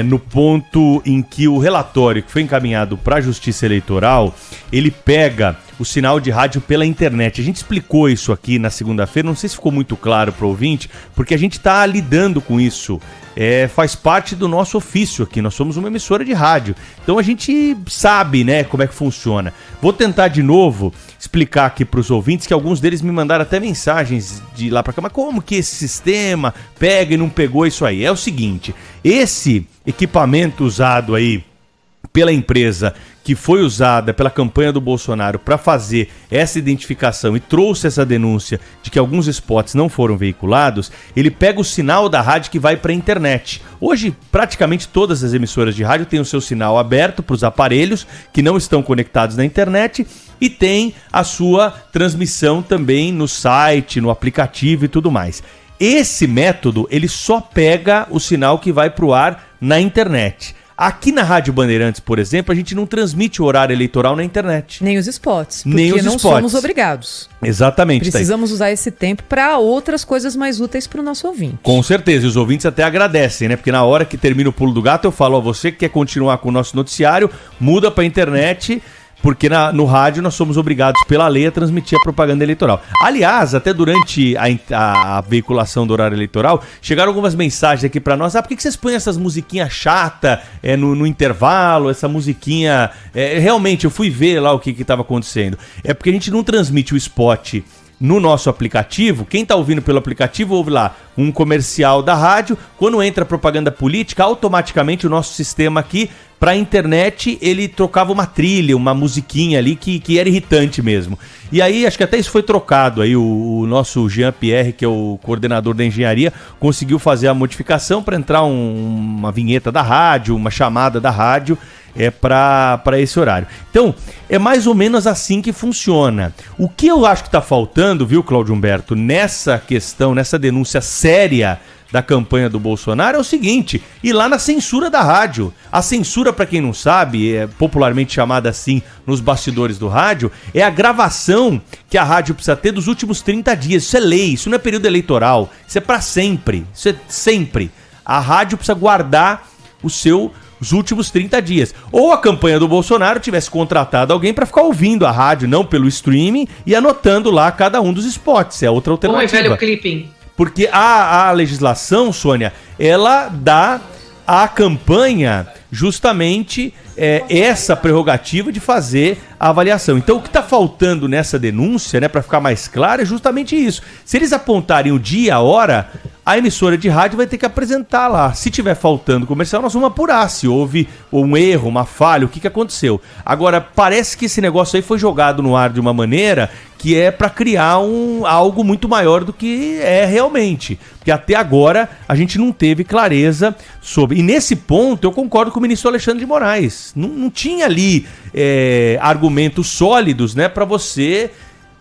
no ponto em que o relatório que foi encaminhado para a Justiça Eleitoral, ele pega o sinal de rádio pela internet. A gente explicou isso aqui na segunda-feira, não sei se ficou muito claro para o ouvinte, porque a gente está lidando com isso. Faz parte do nosso ofício aqui, nós somos uma emissora de rádio, então a gente sabe, né, como é que funciona. Vou tentar de novo explicar aqui para os ouvintes, que alguns deles me mandaram até mensagens de lá para cá, mas como que esse sistema pega e não pegou isso aí? É o seguinte, esse equipamento usado aí pela empresa que foi usada pela campanha do Bolsonaro para fazer essa identificação e trouxe essa denúncia de que alguns spots não foram veiculados, ele pega o sinal da rádio que vai para a internet. Hoje, praticamente todas as emissoras de rádio têm o seu sinal aberto para os aparelhos que não estão conectados na internet e tem a sua transmissão também no site, no aplicativo e tudo mais. Esse método, ele só pega o sinal que vai para o ar na internet. Aqui na Rádio Bandeirantes, por exemplo, a gente não transmite o horário eleitoral na internet. Nem os spots, porque não somos obrigados. Exatamente. Precisamos usar esse tempo para outras coisas mais úteis para o nosso ouvinte. Com certeza, e os ouvintes até agradecem, né? Porque na hora que termina o Pulo do Gato, eu falo, você que quer continuar com o nosso noticiário, muda para a internet, porque no rádio nós somos obrigados pela lei a transmitir a propaganda eleitoral. Aliás, até durante a veiculação do horário eleitoral, chegaram algumas mensagens aqui pra nós. Por que vocês põem essas musiquinhas chatas no intervalo, essa musiquinha... realmente, eu fui ver lá o que estava acontecendo. É porque a gente não transmite o spot no nosso aplicativo. Quem tá ouvindo pelo aplicativo ouve lá um comercial da rádio. Quando entra propaganda política, automaticamente o nosso sistema aqui, pra internet, ele trocava uma trilha, uma musiquinha ali que era irritante mesmo. E aí, acho que até isso foi trocado. Aí o nosso Jean Pierre, que é o coordenador da engenharia, conseguiu fazer a modificação para entrar uma vinheta da rádio, uma chamada da rádio, para esse horário. Então, é mais ou menos assim que funciona. O que eu acho que está faltando, viu, Cláudio Humberto, nessa questão, nessa denúncia séria da campanha do Bolsonaro é o seguinte, ir lá na censura da rádio. A censura, para quem não sabe, é popularmente chamada assim nos bastidores do rádio, é a gravação que a rádio precisa ter dos últimos 30 dias. Isso é lei, isso não é período eleitoral, isso é para sempre, isso é sempre. A rádio precisa guardar os últimos 30 dias. Ou a campanha do Bolsonaro tivesse contratado alguém para ficar ouvindo a rádio, não pelo streaming, e anotando lá cada um dos spots. É outra alternativa. Como é velho clipping. Porque a legislação, Sônia, ela dá à campanha justamente essa prerrogativa de fazer a avaliação. Então, o que está faltando nessa denúncia, né, para ficar mais claro, é justamente isso. Se eles apontarem o dia e a hora, a emissora de rádio vai ter que apresentar lá. Se tiver faltando comercial, nós vamos apurar se houve um erro, uma falha, o que aconteceu. Agora, parece que esse negócio aí foi jogado no ar de uma maneira que é para criar algo muito maior do que é realmente. Porque até agora a gente não teve clareza sobre... E nesse ponto eu concordo com o ministro Alexandre de Moraes. Não tinha ali argumentos sólidos, né, para você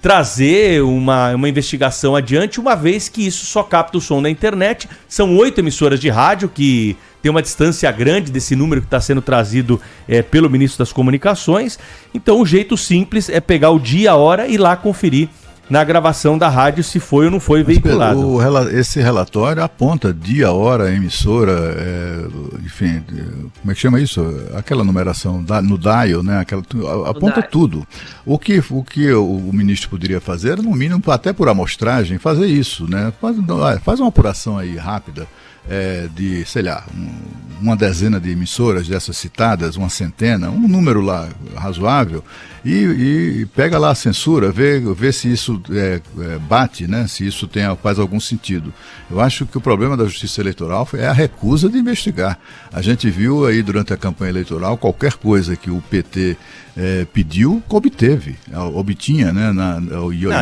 trazer uma investigação adiante, uma vez que isso só capta o som da internet. São 8 emissoras de rádio que tem uma distância grande desse número que está sendo trazido pelo ministro das Comunicações. Então o jeito simples é pegar o dia, a hora e ir lá conferir na gravação da rádio se foi ou não foi veiculado. Esse relatório aponta dia, hora, emissora, enfim, como é que chama isso? Aquela numeração no dial, né? Aponta tudo. O que o ministro poderia fazer, no mínimo, até por amostragem, fazer isso, né? Faz uma apuração aí rápida. De, sei lá, uma dezena de emissoras dessas citadas, uma centena, um número lá razoável, e pega lá a censura, vê se isso bate, né? Se isso faz algum sentido. Eu acho que o problema da Justiça Eleitoral é a recusa de investigar. A gente viu aí durante a campanha eleitoral qualquer coisa que o PT pediu, obtinha, né?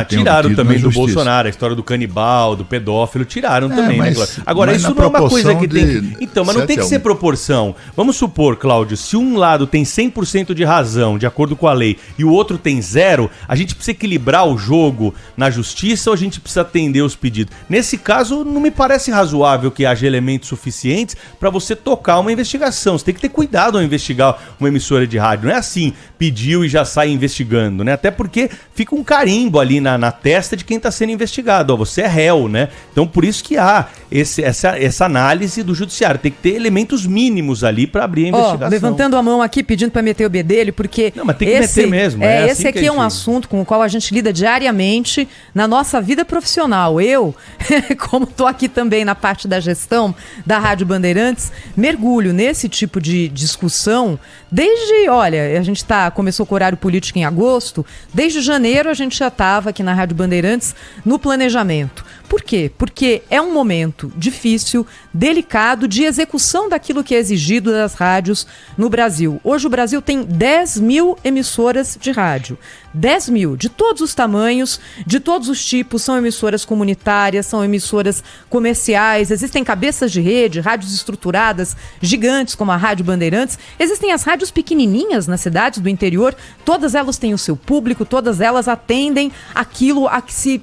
Tiraram também do Bolsonaro, a história do canibal, do pedófilo, tiraram também, né? Agora, isso não é uma coisa que tem... Então, mas não tem que ser proporção. Vamos supor, Cláudio, se um lado tem 100% de razão, de acordo com a lei, e o outro tem 0, a gente precisa equilibrar o jogo na justiça ou a gente precisa atender os pedidos? Nesse caso, não me parece razoável que haja elementos suficientes para você tocar uma investigação. Você tem que ter cuidado ao investigar uma emissora de rádio. Não é assim, pediu e já sai investigando, né? Até porque fica um carimbo ali na testa de quem está sendo investigado. Você é réu, né? Então, por isso que há essa análise do judiciário. Tem que ter elementos os mínimos ali para abrir a investigação. Levantando a mão aqui, pedindo para meter o bedelho, porque não, mas tem que meter mesmo. Esse aqui é um assunto com o qual a gente lida diariamente na nossa vida profissional. Eu, como estou aqui também na parte da gestão da Rádio Bandeirantes, mergulho nesse tipo de discussão desde, olha, a gente começou com o horário político em agosto, desde janeiro a gente já estava aqui na Rádio Bandeirantes no planejamento. Por quê? Porque é um momento difícil, delicado, de execução daquilo que é exigido das rádios no Brasil. Hoje o Brasil tem 10 mil emissoras de rádio. 10 mil, de todos os tamanhos, de todos os tipos, são emissoras comunitárias, são emissoras comerciais, existem cabeças de rede, rádios estruturadas, gigantes como a Rádio Bandeirantes, existem as rádios pequenininhas nas cidades do interior, todas elas têm o seu público, todas elas atendem aquilo a que se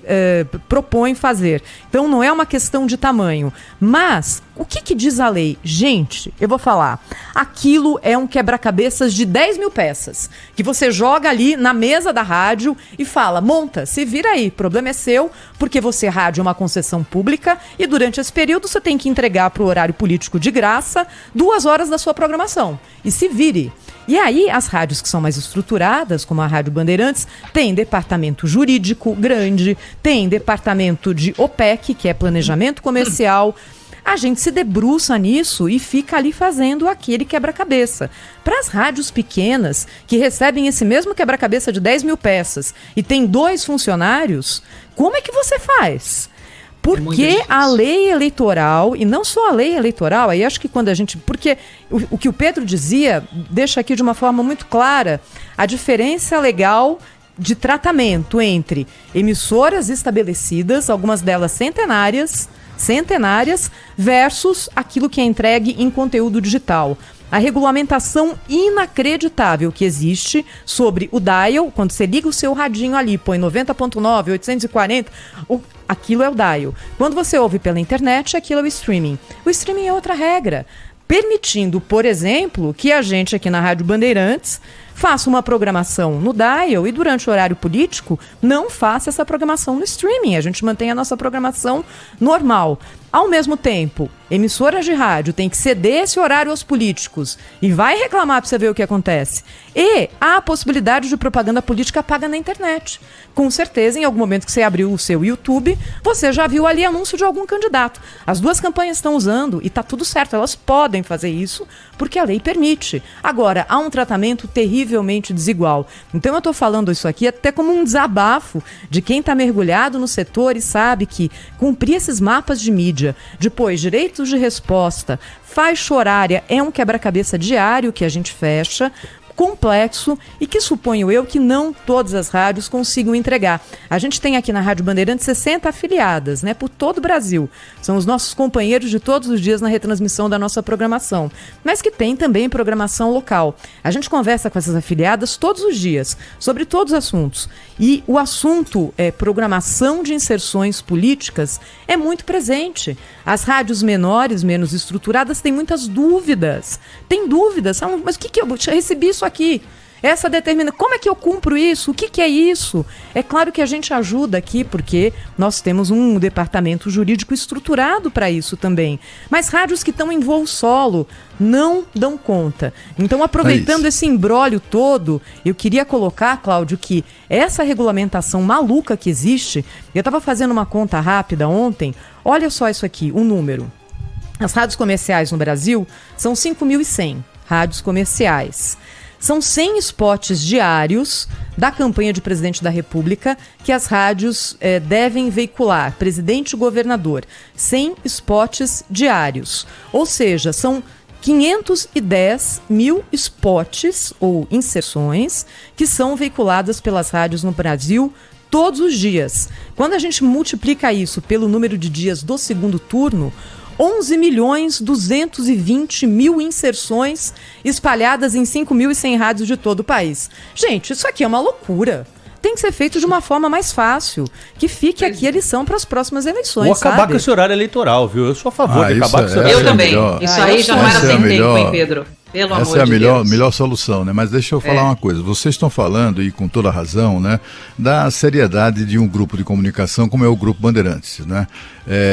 propõe fazer. Então não é uma questão de tamanho, mas o que diz a lei? Gente, eu vou falar, aquilo é um quebra-cabeças de 10 mil peças, que você joga ali na mesa da rádio e fala, monta, se vira aí, o problema é seu, porque você rádio é uma concessão pública e durante esse período você tem que entregar para o horário político de graça 2 horas da sua programação, e se vire. E aí, as rádios que são mais estruturadas, como a Rádio Bandeirantes, tem departamento jurídico grande, tem departamento de OPEC, que é planejamento comercial. A gente se debruça nisso e fica ali fazendo aquele quebra-cabeça. Para as rádios pequenas, que recebem esse mesmo quebra-cabeça de 10 mil peças e tem 2 funcionários, como é que você faz? Porque a lei eleitoral, e não só a lei eleitoral, aí acho que quando a gente... Porque o que o Pedro dizia, deixa aqui de uma forma muito clara a diferença legal de tratamento entre emissoras estabelecidas, algumas delas centenárias, versus aquilo que é entregue em conteúdo digital. A regulamentação inacreditável que existe sobre o dial, quando você liga o seu radinho ali, põe 90.9, 840, aquilo é o dial. Quando você ouve pela internet, aquilo é o streaming. O streaming é outra regra, permitindo, por exemplo, que a gente aqui na Rádio Bandeirantes faça uma programação no dial e durante o horário político não faça essa programação no streaming. A gente mantém a nossa programação normal. Ao mesmo tempo, emissoras de rádio têm que ceder esse horário aos políticos e vai reclamar para você ver o que acontece. E há a possibilidade de propaganda política paga na internet. Com certeza, em algum momento que você abriu o seu YouTube, você já viu ali anúncio de algum candidato. As 2 campanhas estão usando e está tudo certo, elas podem fazer isso porque a lei permite. Agora, há um tratamento terrivelmente desigual. Então eu estou falando isso aqui até como um desabafo de quem está mergulhado no setor e sabe que cumprir esses mapas de mídia, depois direitos de resposta, faixa horária, é um quebra-cabeça diário que a gente fecha, complexo e que suponho eu que não todas as rádios consigam entregar. A gente tem aqui na Rádio Bandeirantes 60 afiliadas, né, por todo o Brasil. São os nossos companheiros de todos os dias na retransmissão da nossa programação, mas que tem também programação local. A gente conversa com essas afiliadas todos os dias, sobre todos os assuntos. E o assunto programação de inserções políticas é muito presente. As rádios menores, menos estruturadas, têm muitas dúvidas. Tem dúvidas. Mas o que eu recebi isso aqui? Essa determina, como é que eu cumpro isso? O que é isso? É claro que a gente ajuda aqui, porque nós temos um departamento jurídico estruturado para isso também. Mas rádios que estão em voo solo não dão conta. Então, aproveitando esse imbróglio todo, eu queria colocar, Cláudio, que essa regulamentação maluca que existe, eu estava fazendo uma conta rápida ontem, olha só isso aqui, um número. As rádios comerciais no Brasil são 5.100 rádios comerciais. São 100 spots diários da campanha de presidente da República que as rádios devem veicular, presidente e governador. 100 spots diários. Ou seja, são 510 mil spots ou inserções que são veiculadas pelas rádios no Brasil todos os dias. Quando a gente multiplica isso pelo número de dias do segundo turno, 11.220.000 inserções espalhadas em 5.100 rádios de todo o país. Gente, isso aqui é uma loucura. Tem que ser feito de uma forma mais fácil. Que fique aqui a lição para as próximas eleições. Ou acabar com esse horário eleitoral, viu? Eu sou a favor de acabar com esse horário eleitoral. Eu também. Isso aí já não era sem tempo, hein, Pedro? Pelo amor Essa é a de Deus. melhor solução, né? Mas deixa eu falar uma coisa. Vocês estão falando, e com toda razão, né, da seriedade de um grupo de comunicação como é o Grupo Bandeirantes, né?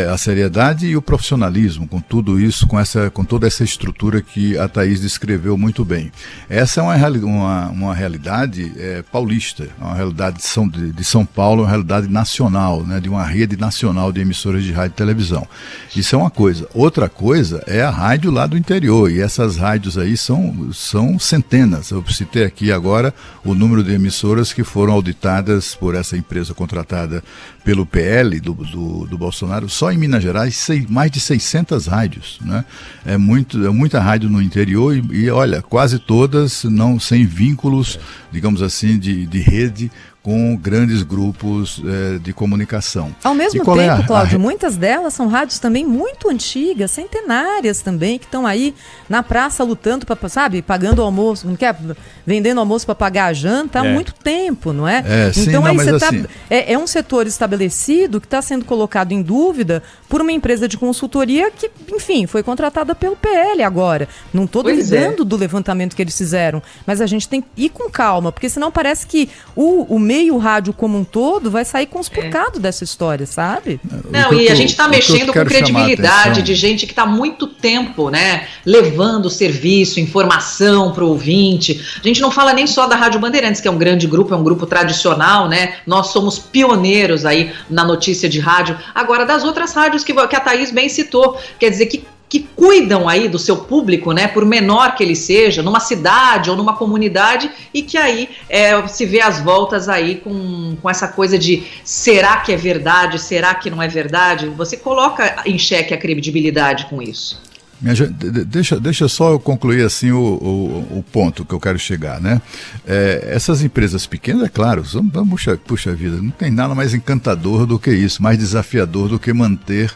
A seriedade e o profissionalismo, com tudo isso, com toda essa estrutura que a Thaís descreveu muito bem. Essa é uma realidade paulista, uma realidade de São Paulo, uma realidade nacional, né, de uma rede nacional de emissoras de rádio e televisão. Isso é uma coisa. Outra coisa é a rádio lá do interior, e essas rádios aí são centenas. Eu citei aqui agora o número de emissoras que foram auditadas por essa empresa contratada pelo PL do Bolsonaro. Só em Minas Gerais, mais de 600 rádios, né? É muita rádio no interior e olha, quase todas sem vínculos, digamos assim, de rede com grandes grupos de comunicação. Ao mesmo tempo, Cláudio, muitas delas são rádios também muito antigas, centenárias também, que estão aí na praça lutando, sabe, pagando o almoço, não quer, vendendo almoço para pagar a janta há muito tempo, não é? Então aí você assim, é um setor estabelecido que está sendo colocado em dúvida por uma empresa de consultoria que, enfim, foi contratada pelo PL agora. Não estou duvidando do levantamento que eles fizeram, mas a gente tem que ir com calma, porque senão parece que o meio rádio como um todo vai sair conspurcado dessa história, sabe? Não, e a gente está mexendo com credibilidade de gente que está há muito tempo, né, levando serviço, informação para o ouvinte. A gente não fala nem só da Rádio Bandeirantes, que é um grande grupo, é um grupo tradicional, né? Nós somos pioneiros aí na notícia de rádio. Agora, das outras rádios que a Thaís bem citou, quer dizer que cuidam aí do seu público, né, por menor que ele seja, numa cidade ou numa comunidade, e que aí se vê as voltas aí com essa coisa de será que é verdade, será que não é verdade? Você coloca em xeque a credibilidade com isso. Deixa só eu concluir assim o ponto que eu quero chegar, né? Essas empresas pequenas, é claro, puxa vida, não tem nada mais encantador do que isso, mais desafiador do que manter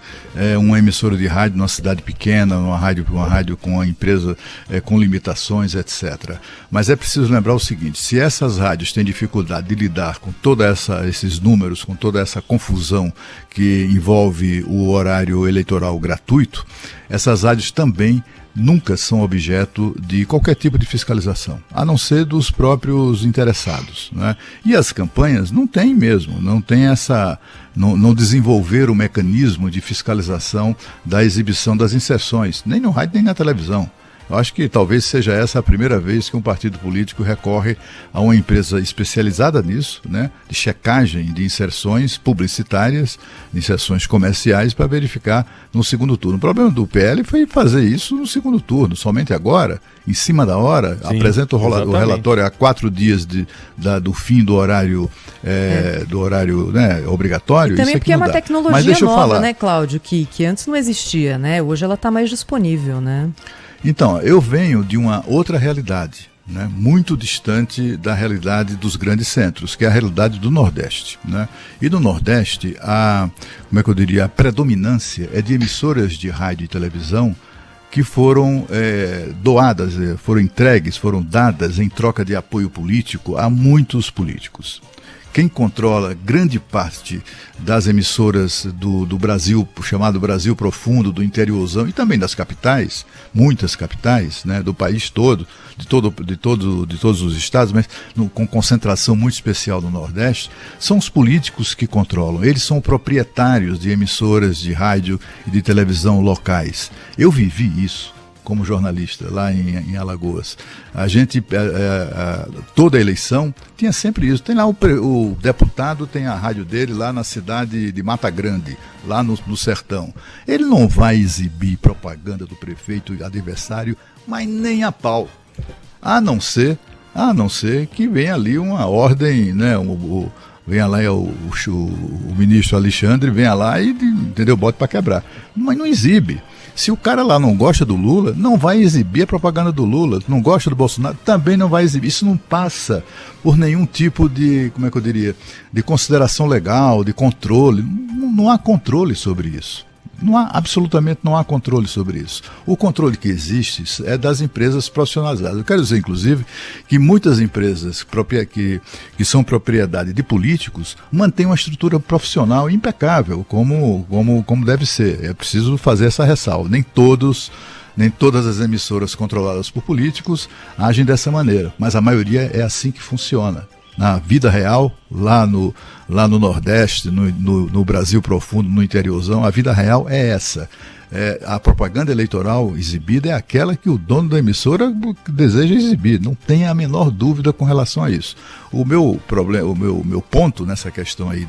uma emissora de rádio numa cidade pequena, uma rádio com uma empresa com limitações, etc. Mas é preciso lembrar o seguinte: se essas rádios têm dificuldade de lidar com todos esses números, com toda essa confusão que envolve o horário eleitoral gratuito, essas rádios também nunca são objeto de qualquer tipo de fiscalização, a não ser dos próprios interessados, né? E as campanhas não têm mesmo, não desenvolveram o mecanismo de fiscalização da exibição das inserções, nem no rádio nem na televisão. Eu acho que talvez seja essa a primeira vez que um partido político recorre a uma empresa especializada nisso, né, de checagem de inserções publicitárias, de inserções comerciais, para verificar no segundo turno. O problema do PL foi fazer isso no segundo turno, somente agora, em cima da hora. Sim, apresenta o relatório há 4 dias do fim do horário, né, obrigatório. E também isso porque é uma tecnologia nova, né, Cláudio, que antes não existia, né? Hoje ela está mais disponível, né? Então, eu venho de uma outra realidade, né, muito distante da realidade dos grandes centros, que é a realidade do Nordeste, né? E no Nordeste, a predominância é de emissoras de rádio e televisão que foram doadas, foram entregues, foram dadas em troca de apoio político a muitos políticos. Quem controla grande parte das emissoras do Brasil, chamado Brasil Profundo, do interiorzão e também das capitais, muitas capitais, né, do país todo, de todos os estados, mas com concentração muito especial no Nordeste, são os políticos que controlam. Eles são proprietários de emissoras de rádio e de televisão locais. Eu vivi isso como jornalista lá em Alagoas. A gente, toda eleição, tinha sempre isso. Tem lá o deputado, tem a rádio dele lá na cidade de Mata Grande, lá no sertão. Ele não vai exibir propaganda do prefeito e adversário, mas nem a pau. A não ser que venha ali uma ordem, né, venha lá o ministro Alexandre, venha lá e, entendeu, bote para quebrar. Mas não exibe. Se o cara lá não gosta do Lula, não vai exibir a propaganda do Lula. Não gosta do Bolsonaro, também não vai exibir. Isso não passa por nenhum tipo de, de consideração legal, de controle. Não há controle sobre isso. Absolutamente não há controle sobre isso. O controle que existe é das empresas profissionalizadas. Eu quero dizer, inclusive, que muitas empresas que são propriedade de políticos mantêm uma estrutura profissional impecável, como deve ser. É preciso fazer essa ressalva. Nem nem todas as emissoras controladas por políticos agem dessa maneira, mas a maioria é assim que funciona. Na vida real, lá no Nordeste, no Brasil profundo, no interiorzão, a vida real é essa. A propaganda eleitoral exibida é aquela que o dono da emissora deseja exibir, não tem a menor dúvida com relação a isso. O meu ponto nessa questão aí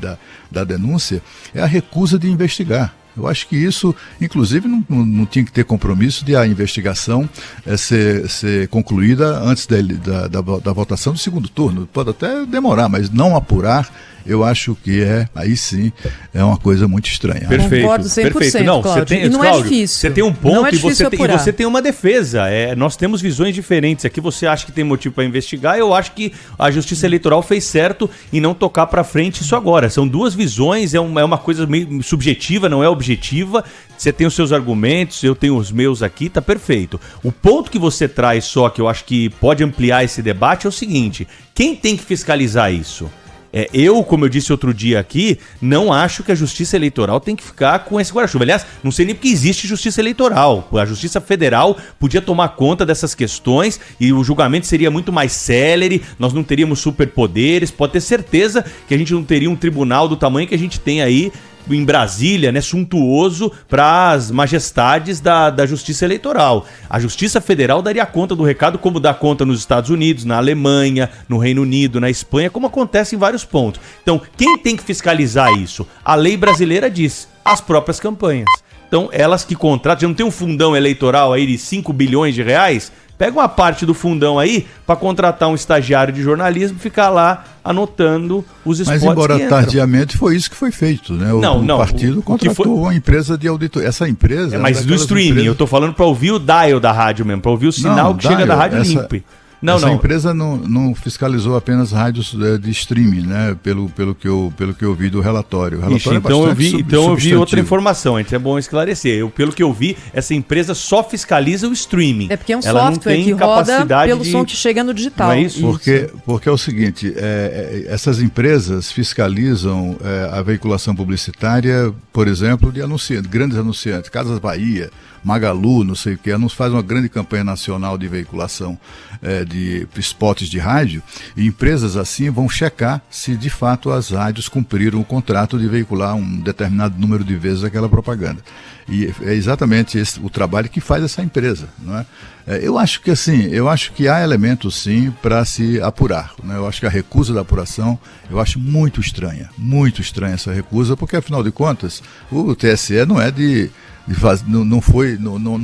da denúncia é a recusa de investigar. Eu acho que isso, inclusive, não tinha que ter compromisso de a investigação ser concluída antes da votação do segundo turno. Pode até demorar, mas não apurar, eu acho que aí sim é uma coisa muito estranha. Perfeito. Concordo 100%, perfeito. Não, Cláudio. E não Cláudio, é difícil. Você tem um ponto e você tem uma defesa. Nós temos visões diferentes. Aqui você acha que tem motivo para investigar, eu acho que a Justiça Eleitoral fez certo em não tocar para frente isso agora. São duas visões, é uma coisa meio subjetiva, não é objetiva. Você tem os seus argumentos, eu tenho os meus aqui, tá perfeito. O ponto que você traz só, que eu acho que pode ampliar esse debate, é o seguinte: quem tem que fiscalizar isso? Eu, como eu disse outro dia aqui, não acho que a Justiça Eleitoral tem que ficar com esse guarda-chuva. Aliás, não sei nem porque existe Justiça Eleitoral. A Justiça Federal podia tomar conta dessas questões e o julgamento seria muito mais célere, nós não teríamos superpoderes. Pode ter certeza que a gente não teria um tribunal do tamanho que a gente tem aí em Brasília, né, suntuoso para as majestades da Justiça Eleitoral. A Justiça Federal daria conta do recado, como dá conta nos Estados Unidos, na Alemanha, no Reino Unido, na Espanha, como acontece em vários pontos. Então, quem tem que fiscalizar isso? A lei brasileira diz: as próprias campanhas. Então, elas que contratam, já não tem um fundão eleitoral aí de 5 bilhões de reais? Pega uma parte do fundão aí para contratar um estagiário de jornalismo e ficar lá anotando os spots. Mas embora tardiamente foi isso que foi feito, né? O partido contratou uma empresa de auditoria. Essa empresa... mas do streaming, eu tô falando para ouvir o dial da rádio mesmo, para ouvir o sinal que chega da rádio limpo. Essa empresa não fiscalizou apenas rádios de streaming, né? Pelo que eu vi do relatório. O relatório então eu vi outra informação, é bom esclarecer. Pelo que eu vi, essa empresa só fiscaliza o streaming. É porque é um software que roda pelo som que chega no digital. Não é isso? Porque é o seguinte, essas empresas fiscalizam a veiculação publicitária, por exemplo, de anunciantes, grandes anunciantes, Casas Bahia, Magalu, não sei o que, faz uma grande campanha nacional de veiculação de spots de rádio, e empresas assim vão checar se de fato as rádios cumpriram o contrato de veicular um determinado número de vezes aquela propaganda. E é exatamente o trabalho que faz essa empresa, não é? Eu acho que há elementos sim para se apurar, né? Eu acho que a recusa da apuração, eu acho muito estranha essa recusa, porque afinal de contas o TSE não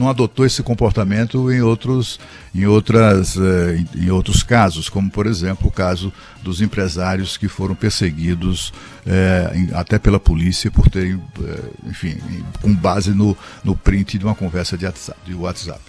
adotou esse comportamento em outros casos, como por exemplo o caso dos empresários que foram perseguidos até pela polícia por terem, com base no print de uma conversa de WhatsApp.